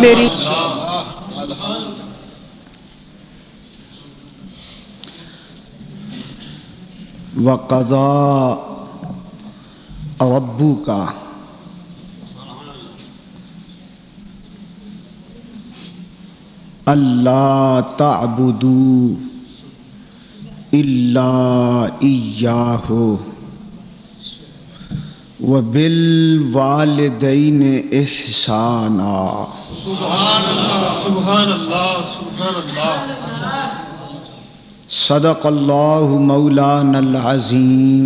میری وَقَضَىٰ رَبُّكَ أَلَّا تَعْبُدُوا إِلَّا إِيَّاهُ وَبِالْوَالِدَيْنِ إِحْسَانًا۔ سبحان اللہ سبحان اللہ سبحان اللہ۔ صدق اللہ مولانا العظیم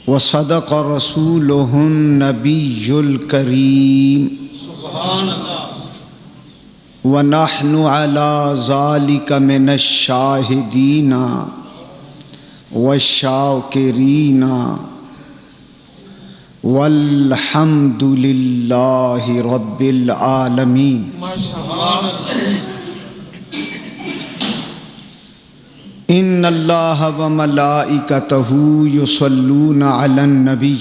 وصدق رسولہ النبی الکریم سبحان اللہ۔ ونحن على ذلك من الشاہدین والشاکرین والحمد للہ رب العالمین۔ سبحان اللہ۔ ان اللہ وملائکتہ یصلون علی النبی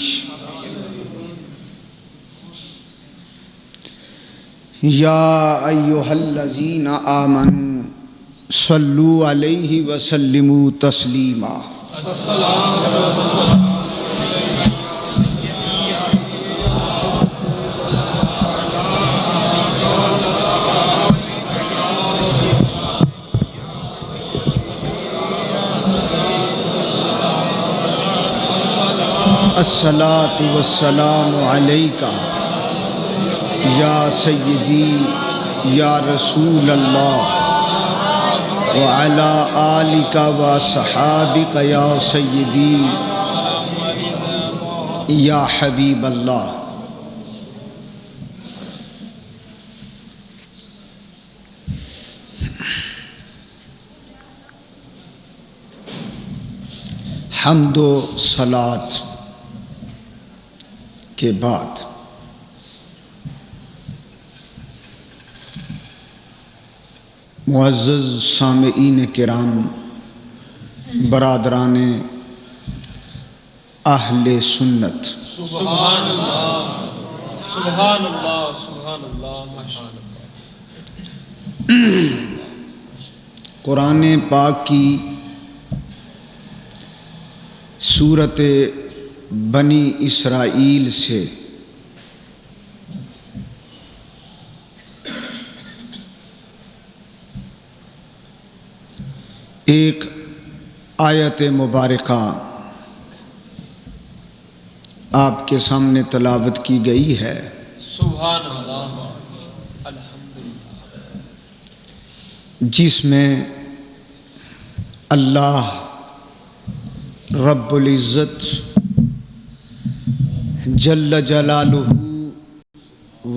یا ایہا الذین آمنوا صلوا علیہ وسلموا تسلیما۔ الصلاۃ والسلام علیکہ یا سیدی یا رسول اللہ وعلی آلک وصحابک یا سیدی یا حبیب اللہ۔ حمد و صلاۃ کے بعد معزز سامعین کرام، برادران اہل سنت، سبحان اللہ سبحان اللہ سبحان اللہ ماشاء اللہ۔ قرآن پاک کی سورت بنی اسرائیل سے ایک آیت مبارکہ آپ کے سامنے تلاوت کی گئی ہے۔ سبحان اللہ الحمدللہ، جس میں اللہ رب العزت جل جلالہ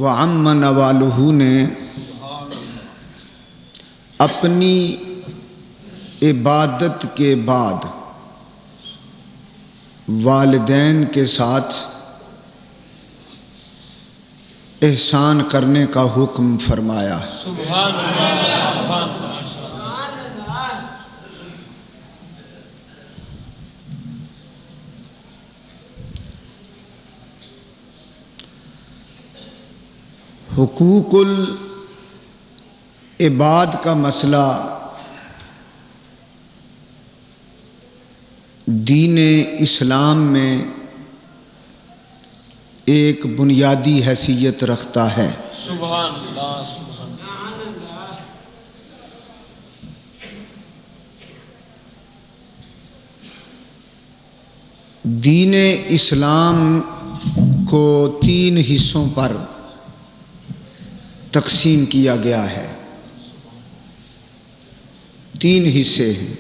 وعم نوالہ نے اپنی عبادت کے بعد والدین کے ساتھ احسان کرنے کا حکم فرمایا۔ سبحان اللہ سبحان اللہ۔ حقوق العباد کا مسئلہ دین اسلام میں ایک بنیادی حیثیت رکھتا ہے۔ سبحان اللہ سبحان اللہ۔ دین اسلام کو 3 حصوں پر تقسیم کیا گیا ہے۔ 3 حصے ہیں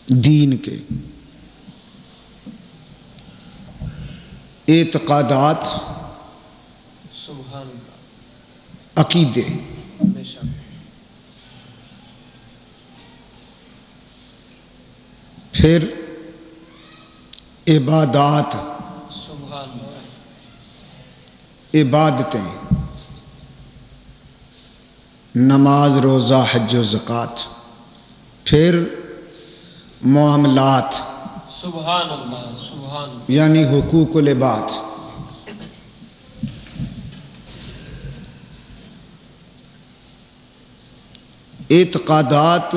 دین کے: اعتقادات، سبحان اللہ، عقیدے، بے شک، پھر عبادات، سبحان اللہ، عبادتیں، نماز، روزہ، حج و زکوٰۃ، پھر معاملات سبحان اللہ سبحان اللہ، یعنی حقوق العباد۔ اعتقادات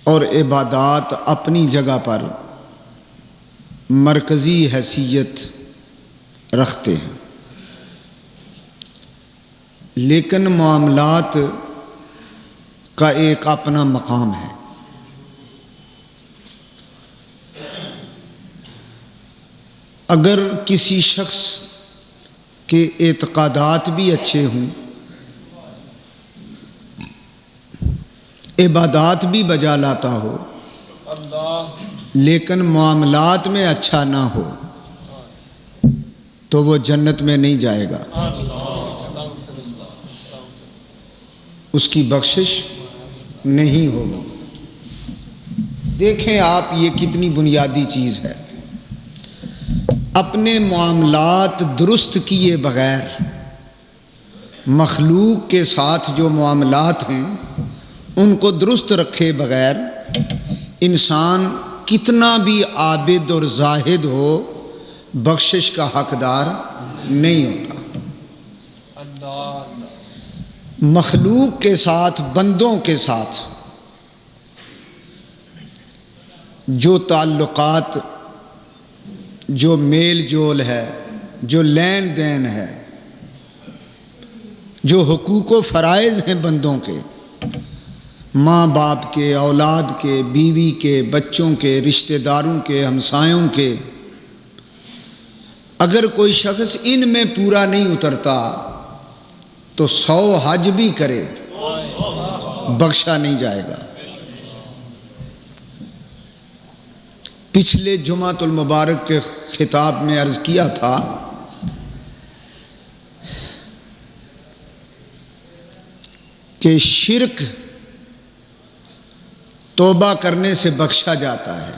اور عبادات اپنی جگہ پر مرکزی حیثیت رکھتے ہیں، لیکن معاملات کا ایک اپنا مقام ہے۔ اگر کسی شخص کے اعتقادات بھی اچھے ہوں، عبادات بھی بجا لاتا ہو، لیکن معاملات میں اچھا نہ ہو تو وہ جنت میں نہیں جائے گا، اس کی بخشش نہیں ہوگی۔ دیکھیں آپ، یہ کتنی بنیادی چیز ہے۔ اپنے معاملات درست کیے بغیر مخلوق کے ساتھ جو معاملات ہیں ان کو درست رکھے بغیر انسان کتنا بھی عابد اور زاہد ہو بخشش کا حقدار نہیں ہوتا۔ مخلوق کے ساتھ، بندوں کے ساتھ جو تعلقات، جو میل جول ہے، جو لین دین ہے، جو حقوق و فرائض ہیں بندوں کے، ماں باپ کے، اولاد کے، بیوی کے، بچوں کے، رشتہ داروں کے، ہمسایوں کے، اگر کوئی شخص ان میں پورا نہیں اترتا تو 100 حج بھی کرے بخشا نہیں جائے گا۔ پچھلے جمعۃ المبارک کے خطاب میں عرض کیا تھا کہ شرک توبہ کرنے سے بخشا جاتا ہے،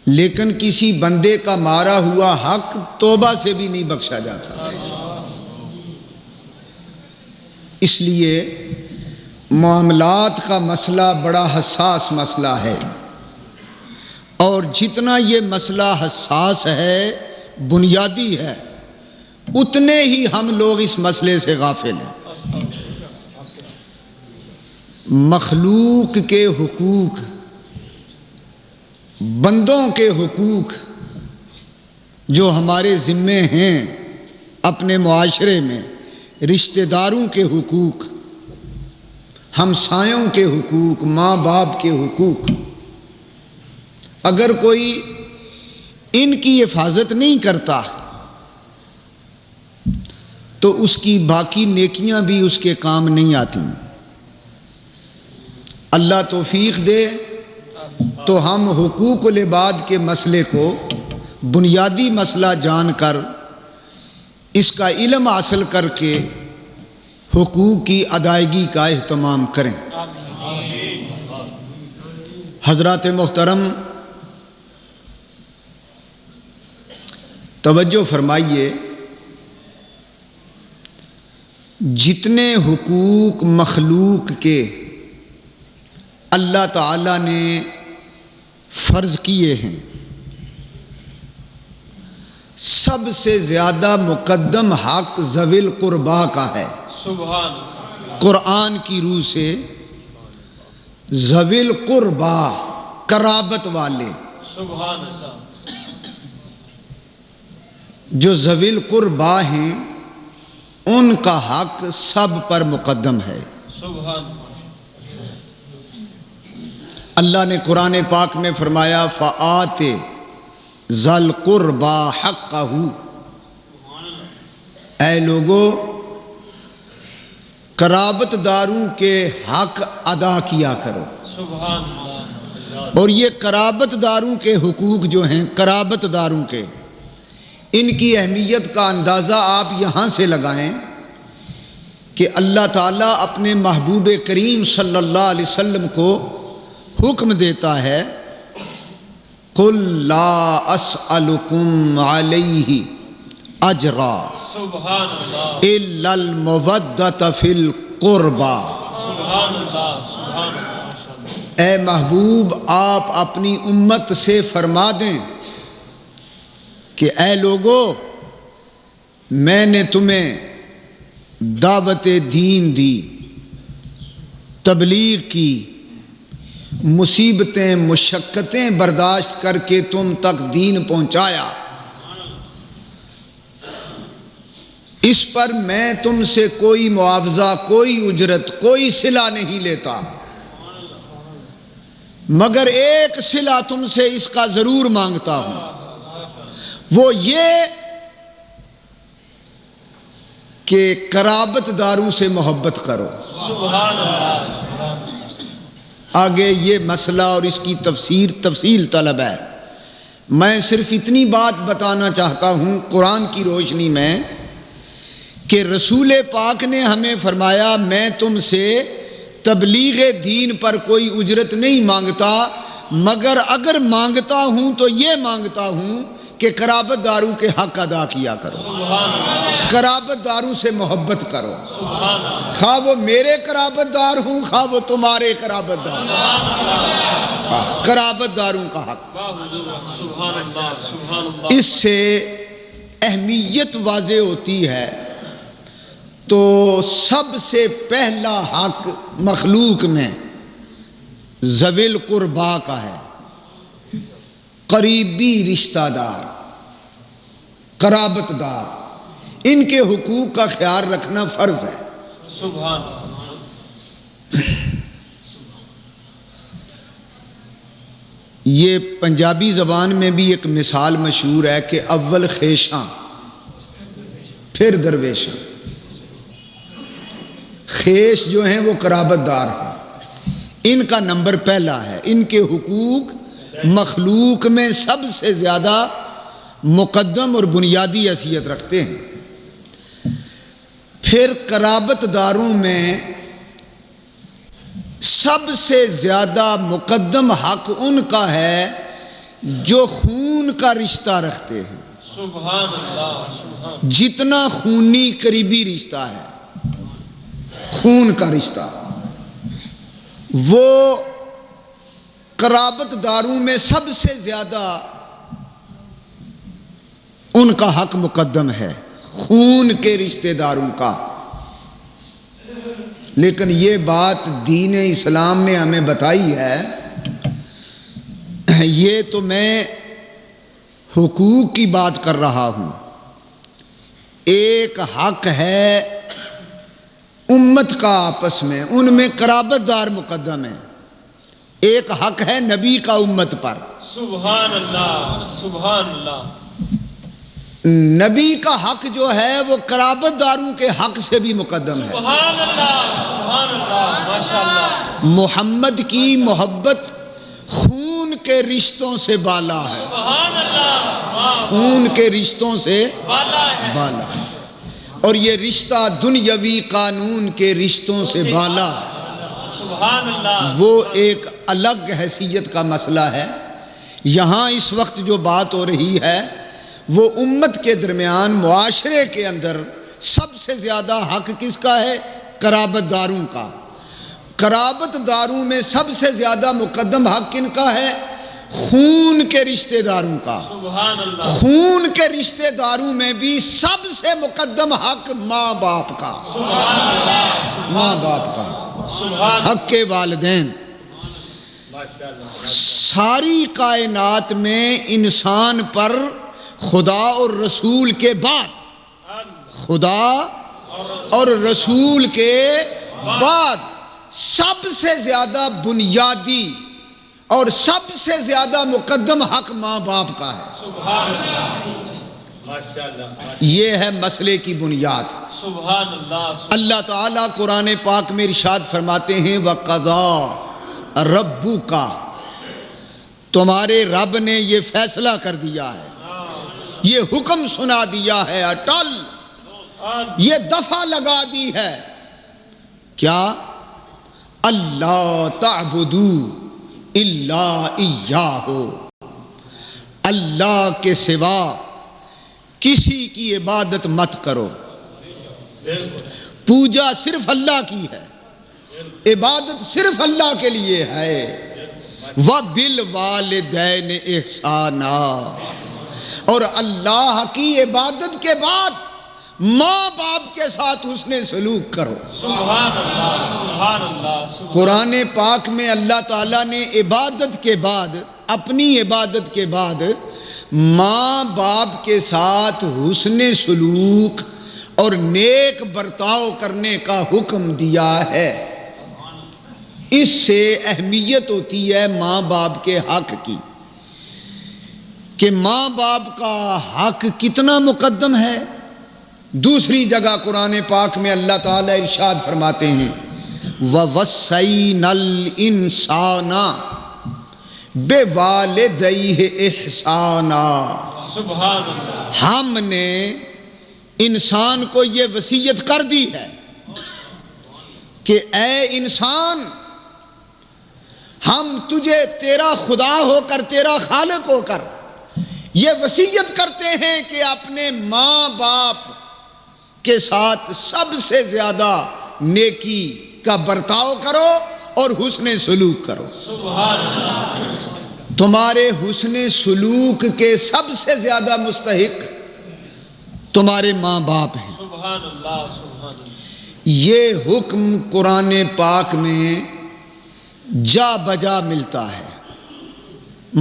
لیکن کسی بندے کا مارا ہوا حق توبہ سے بھی نہیں بخشا جاتا۔ اس لیے معاملات کا مسئلہ بڑا حساس مسئلہ ہے، اور جتنا یہ مسئلہ حساس ہے، بنیادی ہے، اتنے ہی ہم لوگ اس مسئلے سے غافل ہیں۔ مخلوق کے حقوق، بندوں کے حقوق جو ہمارے ذمے ہیں اپنے معاشرے میں، رشتہ داروں کے حقوق، ہمسایوں کے حقوق، ماں باپ کے حقوق، اگر کوئی ان کی حفاظت نہیں کرتا تو اس کی باقی نیکیاں بھی اس کے کام نہیں آتی۔ اللہ توفیق دے تو ہم حقوق العباد کے مسئلے کو بنیادی مسئلہ جان کر، اس کا علم حاصل کر کے حقوق کی ادائیگی کا اہتمام کریں۔ حضرات محترم، توجہ فرمائیے، جتنے حقوق مخلوق کے اللہ تعالیٰ نے فرض کیے ہیں، سب سے زیادہ مقدم حق ذوی القربا کا ہے۔ سبحان قرآن کی روح سے ذوی القربا، قرابت والے، سبحان اللہ، جو ذوی القربا ہیں ان کا حق سب پر مقدم ہے۔ سبحان اللہ نے قرآن پاک میں فرمایا فآت ذی القربی حقہ، اے لوگو قرابت داروں کے حق ادا کیا کرو۔ سبحان اللہ، اور یہ قرابت داروں کے حقوق جو ہیں، قرابت داروں کے، ان کی اہمیت کا اندازہ آپ یہاں سے لگائیں کہ اللہ تعالیٰ اپنے محبوب کریم صلی اللہ علیہ وسلم کو حکم دیتا ہے، قُلْ لَا أَسْأَلُكُمْ عَلَيْهِ أَجْرًا سبحان اللہ، إِلَّا الْمَوَدَّةَ فِي الْقُرْبَى۔ سبحان اللہ، سبحان اللہ، اے محبوب، آپ اپنی امت سے فرما دیں کہ اے لوگو، میں نے تمہیں دعوت دین دی، تبلیغ کی، مصیبتیں مشقتیں برداشت کر کے تم تک دین پہنچایا، اس پر میں تم سے کوئی معاوضہ، کوئی اجرت، کوئی صلہ نہیں لیتا، مگر ایک صلہ تم سے اس کا ضرور مانگتا ہوں، وہ یہ کہ قرابت داروں سے محبت کرو۔ سبحان اللہ۔ آگے یہ مسئلہ اور اس کی تفصیل طلب ہے، میں صرف اتنی بات بتانا چاہتا ہوں قرآن کی روشنی میں کہ رسول پاک نے ہمیں فرمایا میں تم سے تبلیغ دین پر کوئی اجرت نہیں مانگتا، مگر اگر مانگتا ہوں تو یہ مانگتا ہوں کہ قرابت داروں کے حق ادا کیا کرو، قرابت داروں سے محبت کرو، خواہ وہ میرے قرابت دار ہوں خواہ وہ تمہارے قرابت دار ہوں، قرابت داروں کا حق۔ اس سے اہمیت واضح ہوتی ہے۔ تو سب سے پہلا حق مخلوق میں ذوی القربا کا ہے، قریبی رشتہ دار، قرابت دار، ان کے حقوق کا خیال رکھنا فرض ہے۔ سبحان یہ پنجابی زبان میں بھی ایک مثال مشہور ہے کہ اول خیشاں پھر درویشاں۔ خیش جو ہیں وہ قرابت دار ہیں، ان کا نمبر پہلا ہے، ان کے حقوق مخلوق میں سب سے زیادہ مقدم اور بنیادی حیثیت رکھتے ہیں۔ پھر قرابت داروں میں سب سے زیادہ مقدم حق ان کا ہے جو خون کا رشتہ رکھتے ہیں۔ سبحان اللہ۔ جتنا خونی قریبی رشتہ ہے، خون کا رشتہ، وہ قرابت داروں میں سب سے زیادہ ان کا حق مقدم ہے، خون کے رشتہ داروں کا۔ لیکن یہ بات دین اسلام نے ہمیں بتائی ہے، یہ تو میں حقوق کی بات کر رہا ہوں۔ ایک حق ہے امت کا آپس میں، ان میں قرابت دار مقدم ہے۔ ایک حق ہے نبی کا امت پر، سبحان اللہ، سبحان اللہ۔ نبی کا حق جو ہے وہ قرابت داروں کے حق سے بھی مقدم ہے۔ سبحان اللہ، سبحان اللہ، ماشاءاللہ۔ محمد کی محبت خون کے رشتوں سے بالا ہے، سبحان اللہ، خون کے رشتوں سے بالا ہے، بالا ہے، اور یہ رشتہ دنیاوی قانون کے رشتوں سے بالا ہے۔ سبحان اللہ۔ وہ ایک الگ حیثیت کا مسئلہ ہے۔ یہاں اس وقت جو بات ہو رہی ہے وہ امت کے درمیان معاشرے کے اندر سب سے زیادہ حق کس کا ہے؟ قرابت داروں کا۔ قرابت داروں میں سب سے زیادہ مقدم حق کن کا ہے؟ خون کے رشتہ داروں کا۔ سبحان اللہ۔ خون کے رشتہ داروں میں بھی سب سے مقدم حق ماں باپ کا، ماں باپ کا، حق کے والدین۔ ساری کائنات میں انسان پر خدا اور رسول کے بعد، خدا اور رسول کے بعد سب سے زیادہ بنیادی اور سب سے زیادہ مقدم حق ماں باپ کا ہے۔ یہ ہے مسئلے کی بنیاد۔ سبحان اللہ۔ اللہ تعالیٰ قرآن پاک میں ارشاد فرماتے ہیں وَقَضَىٰ رَبُّكَ، تمہارے رب نے یہ فیصلہ کر دیا ہے، یہ حکم سنا دیا ہے، اٹل یہ دفعہ لگا دی ہے، کیا؟ اللہ تعبدوا الا ایاہ، اللہ کے سوا کسی کی عبادت مت کرو۔ پوجا صرف اللہ کی ہے، عبادت صرف اللہ کے لیے ہے۔ وَبِالْوَالِدَيْنِ احسانا، اور اللہ کی عبادت کے بعد ماں باپ کے ساتھ حسن سلوک کرو۔ سبحان اللہ سبحان اللہ سبحان قرآن پاک میں اللہ تعالیٰ نے عبادت کے بعد، اپنی عبادت کے بعد ماں باپ کے ساتھ حسن سلوک اور نیک برتاؤ کرنے کا حکم دیا ہے۔ اس سے اہمیت ہوتی ہے ماں باپ کے حق کی، کہ ماں باپ کا حق کتنا مقدم ہے۔ دوسری جگہ قرآن پاک میں اللہ تعالیٰ ارشاد فرماتے ہیں وَوَصَّيْنَا الْإِنسَانَ بِوَالِدَيْهِ إِحْسَانًا، سبحان اللہ ہم نے انسان کو یہ وصیت کر دی ہے کہ اے انسان، ہم تجھے تیرا خدا ہو کر، تیرا خالق ہو کر یہ وصیت کرتے ہیں کہ اپنے ماں باپ کے ساتھ سب سے زیادہ نیکی کا برتاؤ کرو اور حسن سلوک کرو۔ سبحان اللہ تمہارے حسن سلوک کے سب سے زیادہ مستحق تمہارے ماں باپ ہیں۔ سبحان اللہ سبحان اللہ یہ حکم قرآن پاک میں جا بجا ملتا ہے،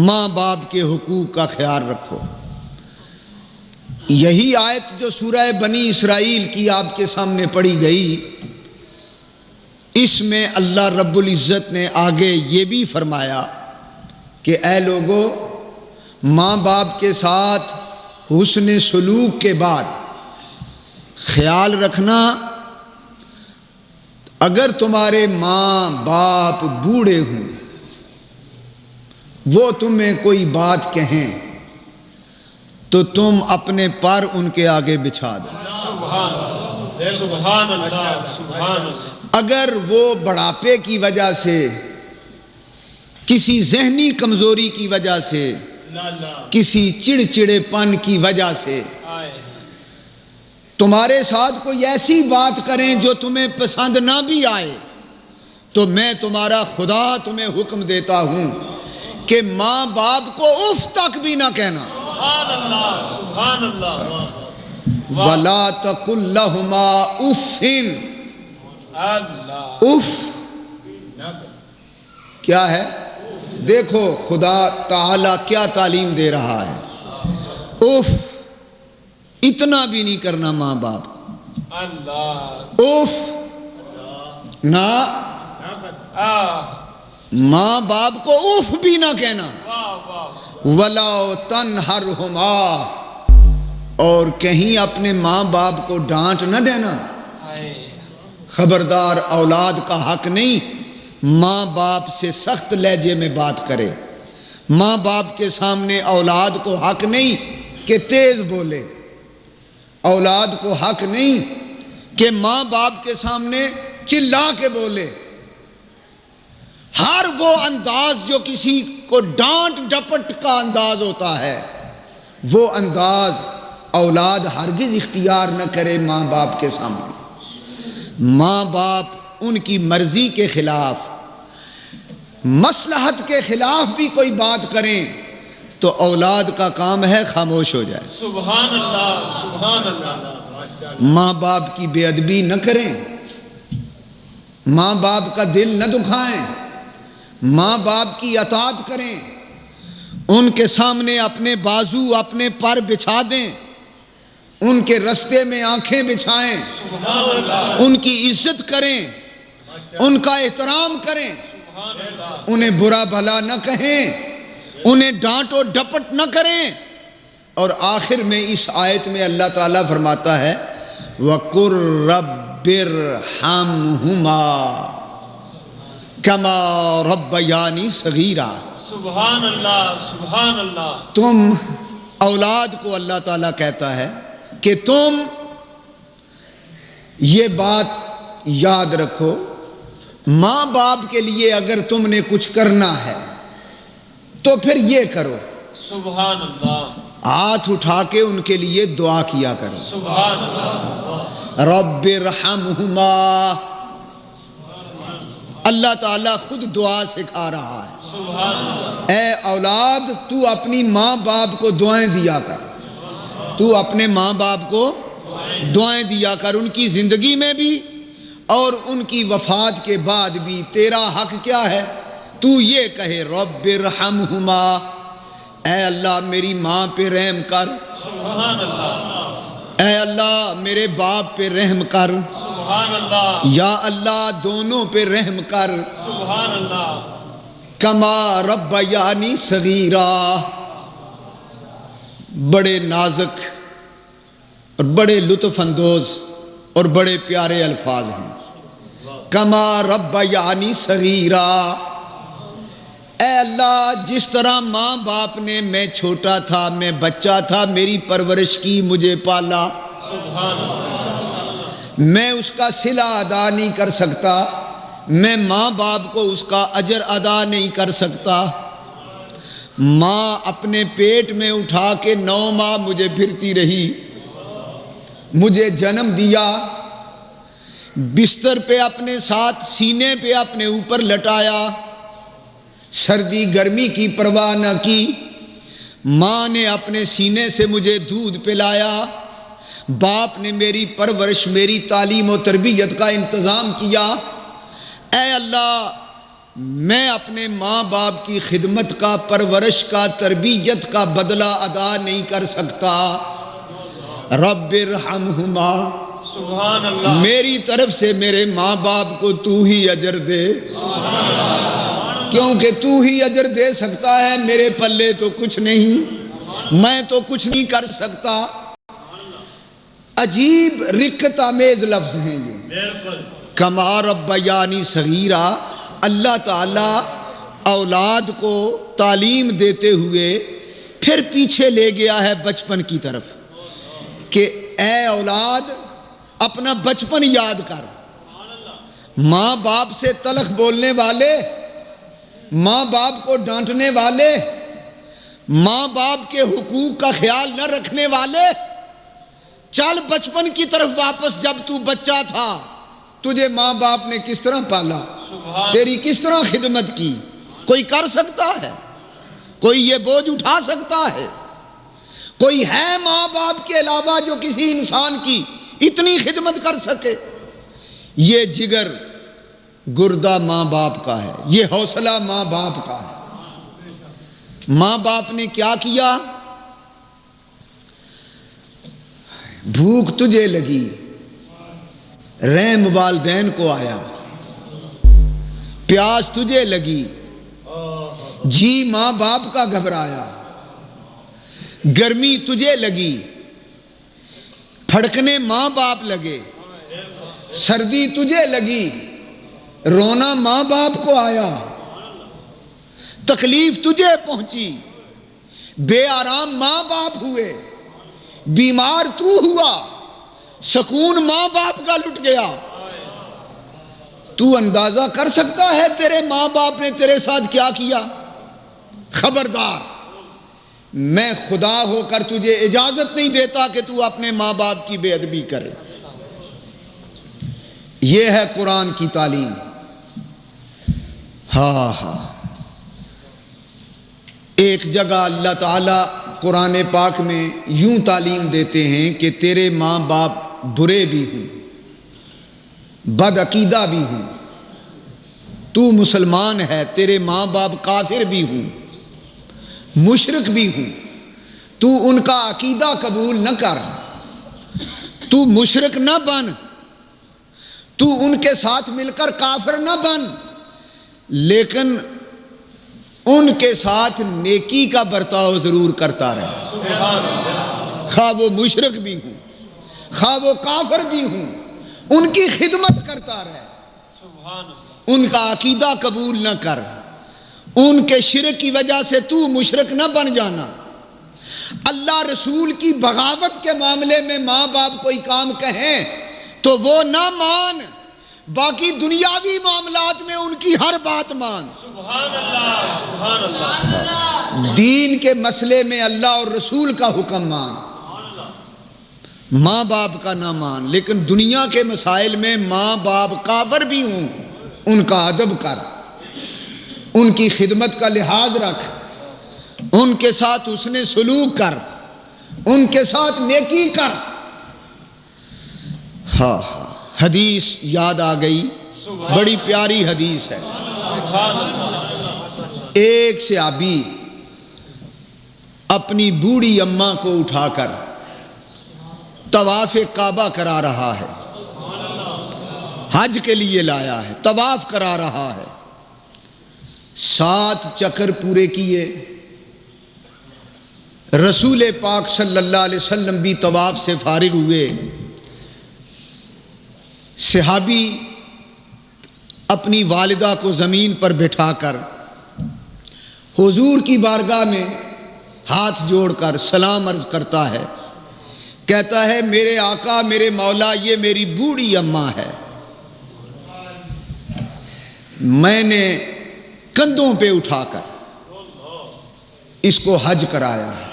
ماں باپ کے حقوق کا خیال رکھو۔ یہی آیت جو سورہ بنی اسرائیل کی آپ کے سامنے پڑھی گئی، اس میں اللہ رب العزت نے آگے یہ بھی فرمایا کہ اے لوگو، ماں باپ کے ساتھ حسن سلوک کے بعد خیال رکھنا، اگر تمہارے ماں باپ بوڑھے ہوں، وہ تمہیں کوئی بات کہیں تو تم اپنے پر ان کے آگے بچھا دو۔ سبحان اللہ سبحان اللہ سبحان اللہ اگر وہ بڑھاپے کی وجہ سے، کسی ذہنی کمزوری کی وجہ سے، کسی چڑچڑے پن کی وجہ سے تمہارے ساتھ کوئی ایسی بات کریں جو تمہیں پسند نہ بھی آئے، تو میں تمہارا خدا تمہیں حکم دیتا ہوں کہ ماں باپ کو اف تک بھی نہ کہنا۔ سبحان اللہ سبحان اللہ وَلَا تَقُلْ لَهُمَا اُفٍ، اللہ اف کیا ہے؟ دیکھو خدا تعالی کیا تعلیم دے رہا ہے، اف اتنا بھی نہیں کرنا ماں باپ کو، اللہ اف نہ، ماں باپ کو اف بھی نہ کہنا۔ واہ واہ وَلَا تَنْهَرْهُمَا، اور کہیں اپنے ماں باپ کو ڈانٹ نہ دینا۔ خبردار، اولاد کا حق نہیں ماں باپ سے سخت لہجے میں بات کرے۔ ماں باپ کے سامنے اولاد کو حق نہیں کہ تیز بولے، اولاد کو حق نہیں کہ ماں باپ کے سامنے چلا کے بولے۔ ہر وہ انداز جو کسی کو ڈانٹ ڈپٹ کا انداز ہوتا ہے، وہ انداز اولاد ہرگز اختیار نہ کرے ماں باپ کے سامنے۔ ماں باپ ان کی مرضی کے خلاف، مصلحت کے خلاف بھی کوئی بات کریں تو اولاد کا کام ہے خاموش ہو جائے۔ سبحان اللہ سبحان اللہ ماں باپ کی بے ادبی نہ کریں، ماں باپ کا دل نہ دکھائیں، ماں باپ کی اطاعت کریں، ان کے سامنے اپنے بازو اپنے پر بچھا دیں، ان کے رستے میں آنکھیں بچھائیں، سبحان اللہ ان کی عزت کریں، ان کا احترام کریں، سبحان اللہ انہیں برا بھلا نہ کہیں، انہیں ڈانٹ و ڈپٹ نہ کریں۔ اور آخر میں اس آیت میں اللہ تعالیٰ فرماتا ہے وَقُرْ رَبِّ ارْحَمْهُمَا كَمَا رَبَّيَانِي صَغِيرًا۔ سبحان اللہ سبحان اللہ تم اولاد کو اللہ تعالیٰ کہتا ہے کہ تم یہ بات یاد رکھو، ماں باپ کے لیے اگر تم نے کچھ کرنا ہے تو پھر یہ کرو، سبحان اللہ ہاتھ اٹھا کے ان کے لیے دعا کیا کرو۔ سبحان اللہ رب ارحمہما، اللہ تعالیٰ خود دعا سکھا رہا ہے، سبحان اللہ اے اولاد تو اپنی ماں باپ کو دعائیں دیا کر، تو اپنے ماں باپ کو دعائیں دیا کر ان کی زندگی میں بھی اور ان کی وفات کے بعد بھی۔ تیرا حق کیا ہے؟ تو یہ کہے رب ارحمہما، اے اللہ میری ماں پہ رحم کر، سبحان اللہ، اے اللہ میرے باپ پہ رحم کر، سبحان اللہ، یا اللہ دونوں پہ رحم کر، سبحان اللہ، کما ربیانی صغیرا۔ بڑے نازک اور بڑے لطف اندوز اور بڑے پیارے الفاظ ہیں، کما ربیانی صغیرا۔ اے اللہ جس طرح ماں باپ نے، میں چھوٹا تھا، میں بچہ تھا، میری پرورش کی، مجھے پالا، سبحان اللہ، میں اس کا صلہ ادا نہیں کر سکتا، میں ماں باپ کو اس کا اجر ادا نہیں کر سکتا۔ ماں اپنے پیٹ میں اٹھا کے 9 ماہ مجھے پھرتی رہی، مجھے جنم دیا، بستر پہ اپنے ساتھ سینے پہ اپنے اوپر لٹایا، سردی گرمی کی پرواہ نہ کی، ماں نے اپنے سینے سے مجھے دودھ پلایا، باپ نے میری پرورش، میری تعلیم و تربیت کا انتظام کیا۔ اے اللہ میں اپنے ماں باپ کی خدمت کا، پرورش کا، تربیت کا بدلہ ادا نہیں کر سکتا، رب ارحمہما، سبحان اللہ، میری طرف سے میرے ماں باپ کو تو ہی اجر دے، کیونکہ تو ہی اجر دے سکتا ہے، میرے پلے تو کچھ نہیں، میں تو کچھ نہیں کر سکتا۔ عجیب رقت آمیز لفظ ہیں یہ، بالکل، کما ربیانی صغیرا۔ اللہ تعالیٰ اولاد کو تعلیم دیتے ہوئے پھر پیچھے لے گیا ہے بچپن کی طرف کہ اے اولاد اپنا بچپن یاد کر۔ ماں باپ سے تلخ بولنے والے، ماں باپ کو ڈانٹنے والے، ماں باپ کے حقوق کا خیال نہ رکھنے والے، چل بچپن کی طرف واپس۔ جب تو بچہ تھا تجھے ماں باپ نے کس طرح پالا، تیری کس طرح خدمت کی؟ کوئی کر سکتا ہے؟ کوئی یہ بوجھ اٹھا سکتا ہے؟ کوئی ہے ماں باپ کے علاوہ جو کسی انسان کی اتنی خدمت کر سکے؟ یہ جگر گردہ ماں باپ کا ہے، یہ حوصلہ ماں باپ کا ہے۔ ماں باپ نے کیا کیا؟ بھوک تجھے لگی، رحم والدین کو آیا، پیاس تجھے لگی، جی ماں باپ کا گھبرایا، گرمی تجھے لگی، پھڑکنے ماں باپ لگے، سردی تجھے لگی، رونا ماں باپ کو آیا، تکلیف تجھے پہنچی، بے آرام ماں باپ ہوئے، بیمار تو ہوا، سکون ماں باپ کا لٹ گیا۔ تو اندازہ کر سکتا ہے تیرے ماں باپ نے تیرے ساتھ کیا کیا؟ خبردار، میں خدا ہو کر تجھے اجازت نہیں دیتا کہ تو اپنے ماں باپ کی بے ادبی کرے۔ یہ ہے قرآن کی تعلیم۔ ہاں ایک جگہ اللہ تعالیٰ قرآن پاک میں یوں تعلیم دیتے ہیں کہ تیرے ماں باپ برے بھی ہوں، بد عقیدہ بھی ہوں، تو مسلمان ہے، تیرے ماں باپ کافر بھی ہوں، مشرک بھی ہوں، تو ان کا عقیدہ قبول نہ کر، تو مشرک نہ بن، تو ان کے ساتھ مل کر کافر نہ بن، لیکن ان کے ساتھ نیکی کا برتاؤ ضرور کرتا رہے، خواہ وہ مشرک بھی ہوں، خواہ وہ کافر بھی ہوں، ان کی خدمت کرتا رہے، ان کا عقیدہ قبول نہ کر، ان کے شرک کی وجہ سے تو مشرک نہ بن جانا۔ اللہ رسول کی بغاوت کے معاملے میں ماں باپ کوئی کام کہیں تو وہ نہ مان، باقی دنیاوی معاملات میں ان کی ہر بات مان۔ سبحان اللہ، سبحان اللہ، دین کے مسئلے میں اللہ اور رسول کا حکم مان، ماں باپ کا نہ مان۔ لیکن دنیا کے مسائل میں ماں باپ کافر بھی ہوں، ان کا ادب کر، ان کی خدمت کا لحاظ رکھ، ان کے ساتھ حسن سلوک کر، ان کے ساتھ نیکی کر۔ ہاں ہاں حدیث یاد آ گئی، بڑی پیاری حدیث ہے۔ ایک صحابی اپنی بوڑھی اماں کو اٹھا کر طواف کعبہ کرا رہا ہے، حج کے لیے لایا ہے، طواف کرا رہا ہے، 7 چکر پورے کیے۔ رسول پاک صلی اللہ علیہ وسلم بھی طواف سے فارغ ہوئے۔ صحابی اپنی والدہ کو زمین پر بٹھا کر حضور کی بارگاہ میں ہاتھ جوڑ کر سلام عرض کرتا ہے، کہتا ہے میرے آقا میرے مولا، یہ میری بوڑھی اماں ہے، میں نے کندھوں پہ اٹھا کر اس کو حج کرایا ہے،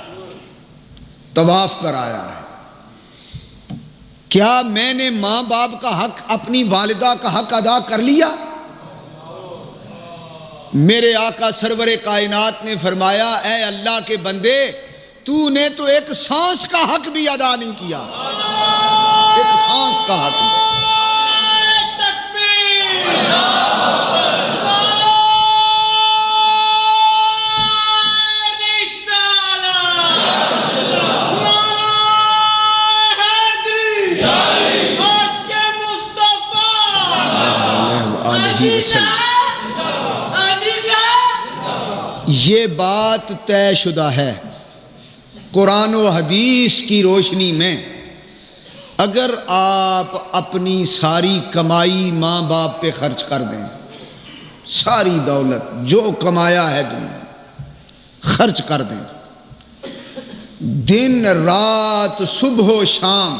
طواف کرایا ہے، کیا میں نے ماں باپ کا حق، اپنی والدہ کا حق ادا کر لیا؟ میرے آقا سرور کائنات نے فرمایا، اے اللہ کے بندے، تو نے تو ایک سانس کا حق بھی ادا نہیں کیا، ایک سانس کا حق بھی۔ یہ بات طے شدہ ہے، قرآن و حدیث کی روشنی میں اگر آپ اپنی ساری کمائی ماں باپ پہ خرچ کر دیں، ساری دولت جو کمایا ہے دنیا خرچ کر دیں، دن رات صبح و شام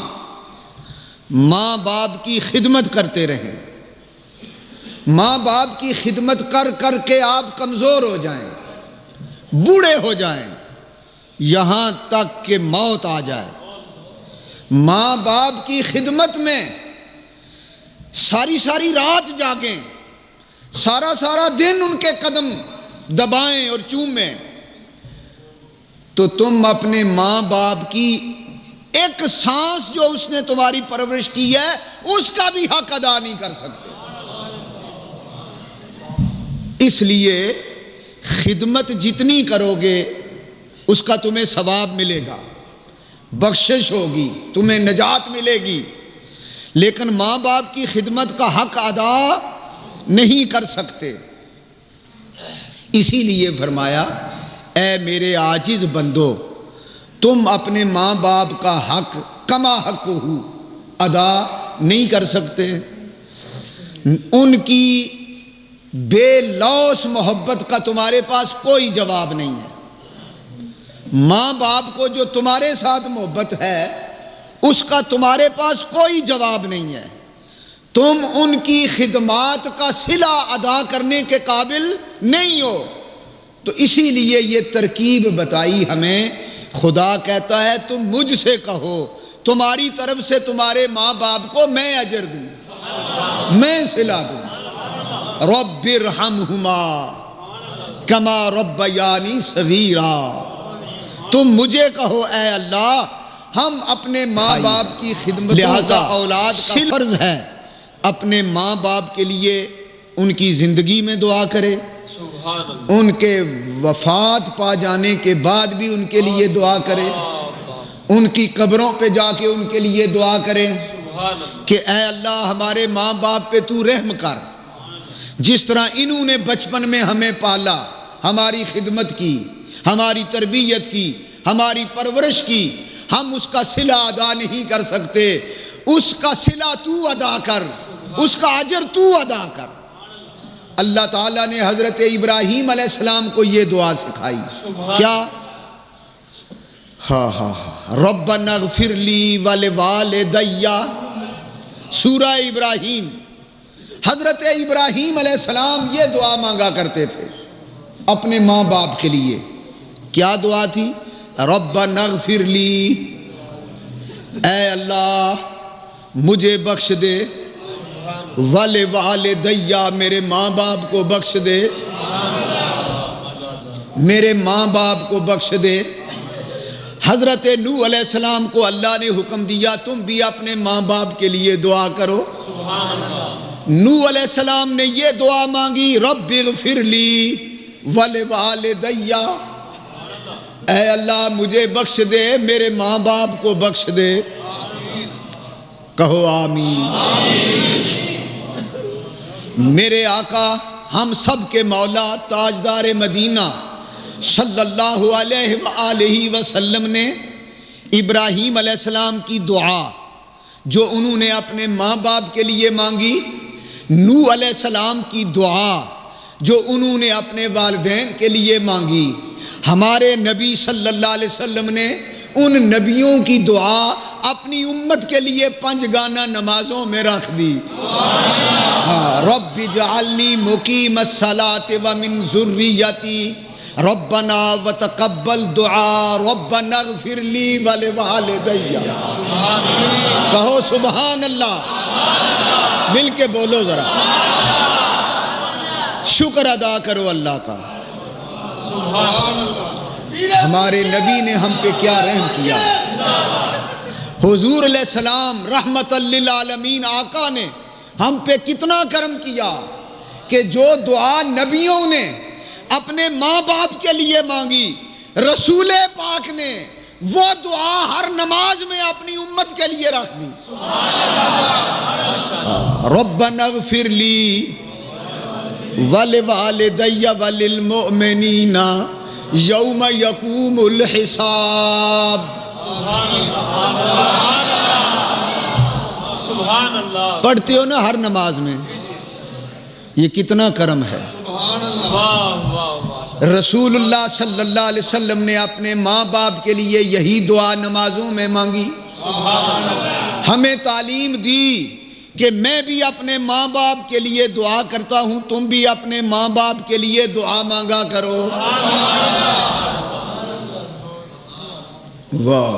ماں باپ کی خدمت کرتے رہیں، ماں باپ کی خدمت کر کر کے آپ کمزور ہو جائیں، بوڑھے ہو جائیں، یہاں تک کہ موت آ جائے، ماں باپ کی خدمت میں ساری ساری رات جاگیں، سارا سارا دن ان کے قدم دبائیں اور چومیں، تو تم اپنے ماں باپ کی ایک سانس جو اس نے تمہاری پرورش کی ہے اس کا بھی حق ادا نہیں کر سکتے۔ اس لیے خدمت جتنی کرو گے اس کا تمہیں ثواب ملے گا، بخشش ہوگی، تمہیں نجات ملے گی، لیکن ماں باپ کی خدمت کا حق ادا نہیں کر سکتے۔ اسی لیے فرمایا، اے میرے عاجز بندو، تم اپنے ماں باپ کا حق کما حق ہو ادا نہیں کر سکتے، ان کی بے لوث محبت کا تمہارے پاس کوئی جواب نہیں ہے، ماں باپ کو جو تمہارے ساتھ محبت ہے اس کا تمہارے پاس کوئی جواب نہیں ہے، تم ان کی خدمات کا صلہ ادا کرنے کے قابل نہیں ہو۔ تو اسی لیے یہ ترکیب بتائی ہمیں، خدا کہتا ہے تم مجھ سے کہو، تمہاری طرف سے تمہارے ماں باپ کو میں اجر دوں، میں صلہ دوں، رب ارحمہما کما ربیانی صغیرا، تم مجھے کہو اے اللہ ہم اپنے ماں باپ کی خدمت، لہذا اولاد کا فرض ہے اپنے ماں باپ کے لیے ان کی زندگی میں دعا کرے، ان کے وفات پا جانے کے بعد بھی ان کے لیے دعا کرے، ان کی قبروں پہ جا کے ان کے لیے دعا کرے کہ اے اللہ ہمارے ماں باپ پہ تو رحم کر، جس طرح انہوں نے بچپن میں ہمیں پالا، ہماری خدمت کی، ہماری تربیت کی، ہماری پرورش کی، ہم اس کا صلہ ادا نہیں کر سکتے، اس کا صلہ تو ادا کر، اس کا اجر تو ادا کر۔ اللہ تعالیٰ نے حضرت ابراہیم علیہ السلام کو یہ دعا سکھائی، کیا؟ ربنا اغفر لی ولوالدی، سورہ ابراہیم۔ حضرت ابراہیم علیہ السلام یہ دعا مانگا کرتے تھے اپنے ماں باپ کے لیے، کیا دعا تھی؟ ربنا اغفر لی، اے اللہ مجھے بخش دے، ولوالدی، میرے ماں باپ کو بخش دے، میرے ماں باپ کو بخش دے۔ حضرت نوح علیہ السلام کو اللہ نے حکم دیا تم بھی اپنے ماں باپ کے لیے دعا کرو. نوح علیہ السلام نے یہ دعا مانگی رب اغفر لی ولوالدی، اے اللہ مجھے بخش دے میرے ماں باپ کو بخش دے. کہو آمین. میرے آقا ہم سب کے مولا تاجدار مدینہ صلی اللہ علیہ وآلہ وسلم نے ابراہیم علیہ السلام کی دعا جو انہوں نے اپنے ماں باپ کے لیے مانگی، نوح علیہ السلام کی دعا جو انہوں نے اپنے والدین کے لیے مانگی، ہمارے نبی صلی اللہ علیہ وسلم نے ان نبیوں کی دعا اپنی امت کے لیے 5 گانہ نمازوں میں رکھ دی. رب اجعلنی مقیم الصلاۃ ومن ذریتی ربنا وتقبل دعا ربنا اغفر لی ولوالدی. کہو سبحان اللہ، مل کے بولو ذرا، شکر ادا کرو اللہ کا. ہمارے نبی نے ہم پہ کیا رحم کیا. حضور علیہ السلام رحمت للعالمین آقا نے ہم پہ کتنا کرم کیا کہ جو دعا نبیوں نے اپنے ماں باپ کے لیے مانگی، رسول پاک نے وہ دعا ہر نماز میں اپنی امت کے لیے رکھ دی. ربنا اغفر لی ولوالدی وللمؤمنین یوم یقوم الحساب. پڑھتے ہو نا ہر نماز میں، یہ کتنا کرم ہے. رسول اللہ صلی اللہ علیہ وسلم نے اپنے ماں باپ کے لیے یہی دعا نمازوں میں مانگی. ہمیں تعلیم دی کہ میں بھی اپنے ماں باپ کے لیے دعا کرتا ہوں، تم بھی اپنے ماں باپ کے لیے دعا مانگا کرو. واہ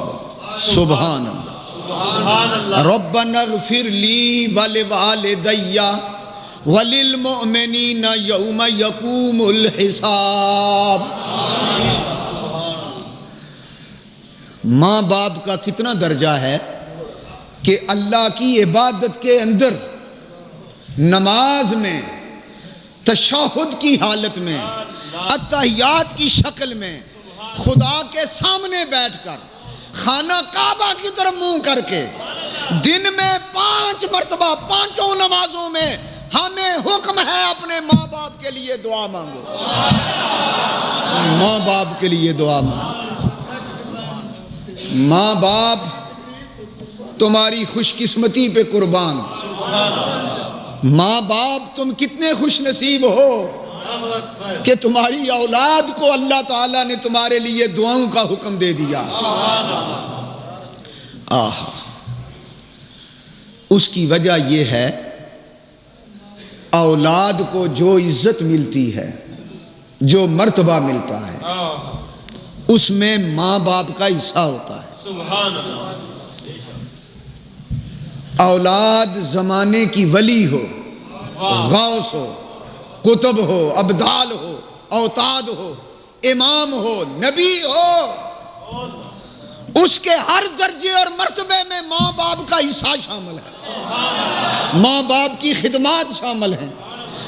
سبحان اللہ. ربنا اغفر لی ولوالدی وللمؤمنین یوم یقوم الحساب. ماں باپ کا کتنا درجہ ہے کہ اللہ کی عبادت کے اندر، نماز میں، تشہد کی حالت میں، اتحیات کی شکل میں خدا کے سامنے بیٹھ کر خانہ کعبہ کی طرف منہ کر کے دن میں 5 مرتبہ 5 نمازوں میں ہمیں حکم ہے اپنے ماں باپ کے لیے دعا مانگو. ماں باپ کے لیے دعا مانگو. ماں باپ تمہاری خوش قسمتی پہ قربان. ماں باپ تم کتنے خوش نصیب ہو کہ تمہاری اولاد کو اللہ تعالیٰ نے تمہارے لیے دعاؤں کا حکم دے دیا. اس کی وجہ یہ ہے اولاد کو جو عزت ملتی ہے، جو مرتبہ ملتا ہے، اس میں ماں باپ کا حصہ ہوتا ہے. اولاد زمانے کی ولی ہو، غوث ہو، قطب ہو، ابدال ہو، اوتاد ہو، امام ہو، نبی ہو، اس کے ہر درجے اور مرتبے میں ماں باپ کا حصہ شامل ہے. ماں باپ کی خدمات شامل ہیں،